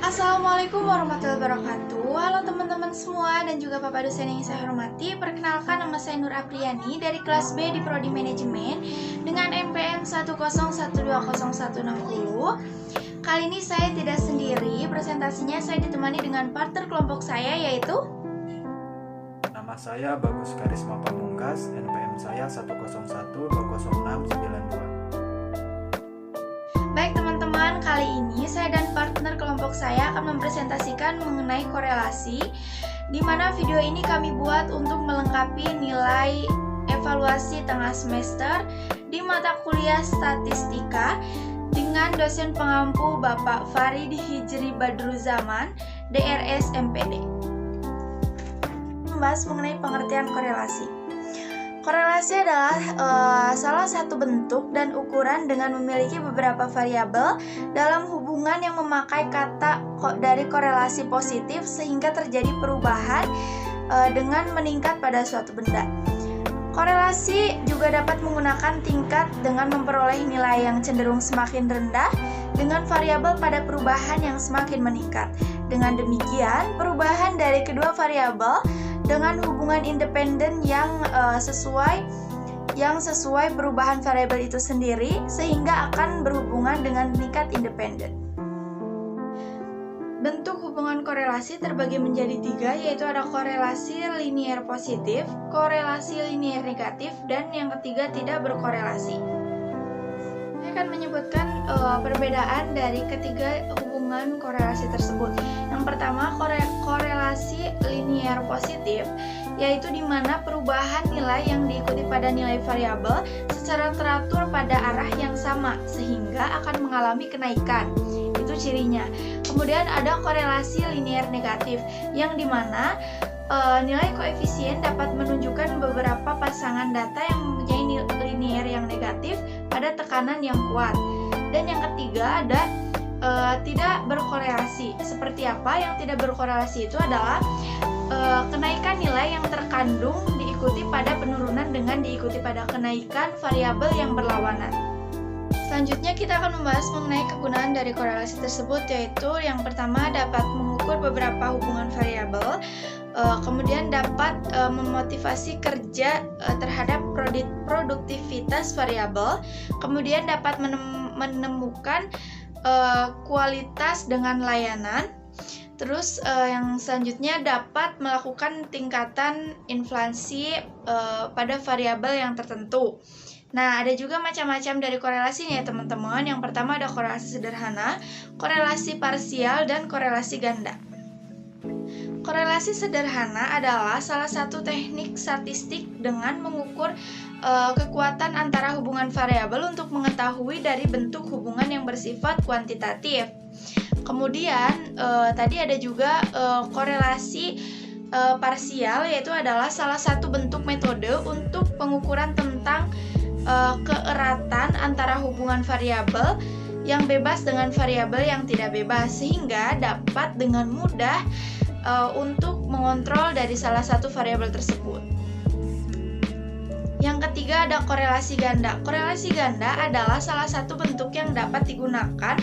Assalamualaikum warahmatullahi wabarakatuh. Halo teman-teman semua dan juga Bapak dosen yang saya hormati. Perkenalkan, nama saya Nur Apriani dari kelas B di Prodi Manajemen dengan NPM 101201060. Kali ini saya tidak sendiri, presentasinya saya ditemani dengan partner kelompok saya yaitu Nama saya Bagus Karisma Pamungkas, NPM saya 101200692. Baik teman-teman, kali ini saya dan partner kelompok saya akan mempresentasikan mengenai korelasi, di mana video ini kami buat untuk melengkapi nilai evaluasi tengah semester di mata kuliah statistika dengan dosen pengampu Bapak Farid Hijri Badruzaman, DRS MPD. Membahas mengenai pengertian korelasi. Korelasi adalah salah satu bentuk dan ukuran dengan memiliki beberapa variabel dalam hubungan yang memakai kata dari korelasi positif sehingga terjadi perubahan dengan meningkat pada suatu benda. Korelasi juga dapat menggunakan tingkat dengan memperoleh nilai yang cenderung semakin rendah dengan variabel pada perubahan yang semakin meningkat. Dengan demikian, perubahan dari kedua variabel dengan hubungan independen yang sesuai perubahan variabel itu sendiri sehingga akan berhubungan dengan tingkat independen. Bentuk hubungan korelasi terbagi menjadi tiga, yaitu ada korelasi linier positif, korelasi linier negatif, dan yang ketiga tidak berkorelasi. Saya akan menyebutkan perbedaan dari ketiga hubungan korelasi tersebut. Yang pertama, korelasi linier positif, yaitu di mana perubahan nilai yang diikuti pada nilai variabel secara teratur pada arah yang sama sehingga akan mengalami kenaikan. Itu cirinya. Kemudian ada korelasi linier negatif, yang di mana nilai koefisien dapat menunjukkan beberapa pasangan data yang mempunyai nilai linier yang negatif pada tekanan yang kuat. Dan yang ketiga ada tidak berkorelasi. Seperti apa yang tidak berkorelasi? Itu adalah kenaikan nilai yang terkandung diikuti pada penurunan dengan diikuti pada kenaikan variabel yang berlawanan. Selanjutnya kita akan membahas mengenai kegunaan dari korelasi tersebut, yaitu yang pertama dapat mengukur beberapa hubungan variabel, kemudian dapat memotivasi kerja terhadap produktivitas variabel, kemudian dapat menemukan kualitas dengan layanan. Terus yang selanjutnya dapat melakukan tingkatan inflasi pada variabel yang tertentu. Nah, ada juga macam-macam dari korelasinya ya teman-teman. Yang pertama ada korelasi sederhana, korelasi parsial, dan korelasi ganda. Korelasi sederhana adalah salah satu teknik statistik dengan mengukur kekuatan antara hubungan variabel untuk mengetahui dari bentuk hubungan yang bersifat kuantitatif. Kemudian tadi ada juga korelasi parsial, yaitu adalah salah satu bentuk metode untuk pengukuran tentang keeratan antara hubungan variabel yang bebas dengan variabel yang tidak bebas, sehingga dapat dengan mudah untuk mengontrol dari salah satu variabel tersebut. Yang ketiga ada korelasi ganda. Korelasi ganda adalah salah satu bentuk yang dapat digunakan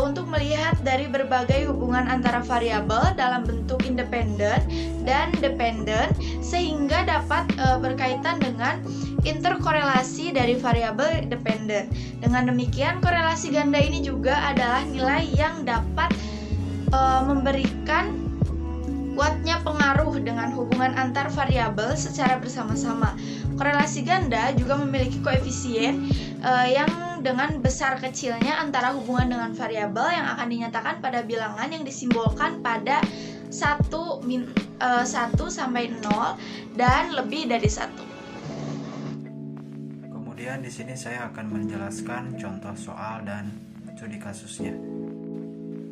untuk melihat dari berbagai hubungan antara variabel dalam bentuk independen dan dependen sehingga dapat berkaitan dengan interkorelasi dari variabel dependen. Dengan demikian, korelasi ganda ini juga adalah nilai yang dapat memberikan kuatnya pengaruh dengan hubungan antar variabel secara bersama-sama. Korelasi ganda juga memiliki koefisien yang dengan besar kecilnya antara hubungan dengan variabel yang akan dinyatakan pada bilangan yang disimbolkan pada 1 sampai 0 dan lebih dari 1. Kemudian di sini saya akan menjelaskan contoh soal dan studi kasusnya.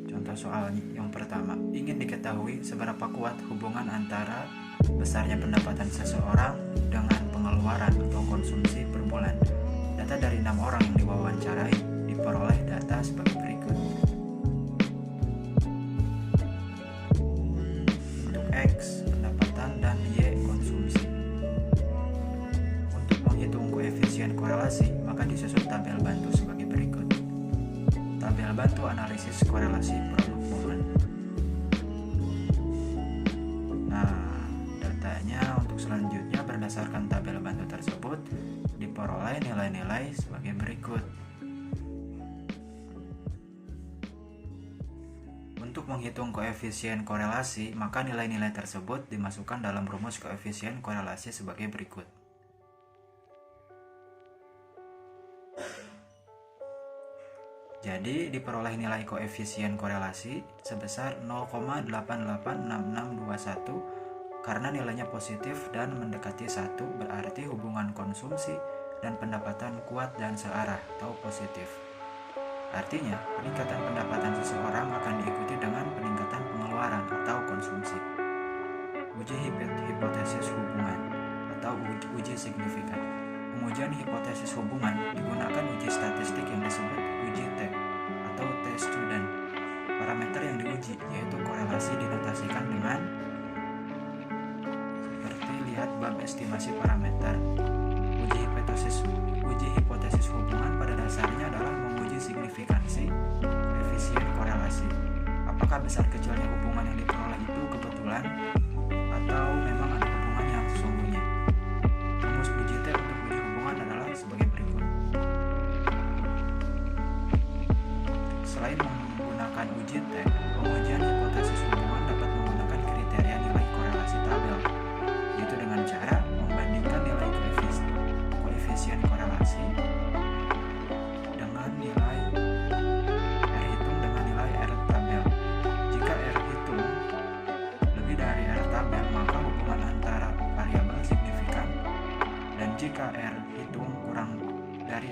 Contoh soal yang pertama, ingin diketahui seberapa kuat hubungan antara besarnya pendapatan seseorang dengan pengeluaran atau konsumsi per bulan. Data dari 6 orang yang diwawancarai diperoleh data sebagai berikut. Untuk X, pendapatan, dan Y, konsumsi. Untuk menghitung koefisien korelasi, maka disusun tabel bantu sebagai berikut. Tabel bantu analisis korelasi korelasi produk momen. Nah, datanya untuk selanjutnya berdasarkan tabel bantu tersebut diperoleh nilai-nilai sebagai berikut. Untuk menghitung koefisien korelasi, maka nilai-nilai tersebut dimasukkan dalam rumus koefisien korelasi sebagai berikut. Jadi diperoleh nilai koefisien korelasi sebesar 0,886621 karena nilainya positif dan mendekati 1, berarti hubungan konsumsi dan pendapatan kuat dan searah atau positif. Artinya, peningkatan pendapatan seseorang akan diikuti dengan peningkatan pengeluaran atau konsumsi. Uji hipotesis hubungan atau uji signifikan. Pengujian hipotesis hubungan digunakan uji statistik yang disebut uji T atau T-student. Parameter yang diuji yaitu korelasi dinotasikan dengan seperti lihat bab estimasi parameter. Uji hipotesis hubungan pada dasarnya adalah menguji signifikansi koefisien korelasi. Apakah besar kecilnya hubungan yang diperoleh itu kebetulan atau memang ada hubungan yang sesungguhnya. Rumus uji T untuk uji hubungan adalah sebagai berikut. Selain menggunakan uji T, pengujian hipotesis hubungan dapat menggunakan kriteria nilai korelasi tabel, yaitu dengan cara membandingkan nilai koefisien korelasi dengan nilai R hitung dengan nilai R tabel. Jika R hitung lebih dari R tabel, maka hubungan antara variabel signifikan, dan jika R hitung kurang dari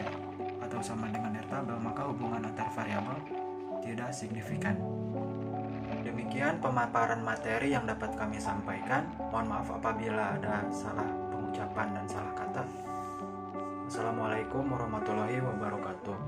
atau sama dengan R tabel, maka hubungan antar variabel tidak signifikan. Demikian pemaparan materi yang dapat kami sampaikan. Mohon maaf apabila ada salah pengucapan dan salah kata. Assalamualaikum warahmatullahi wabarakatuh.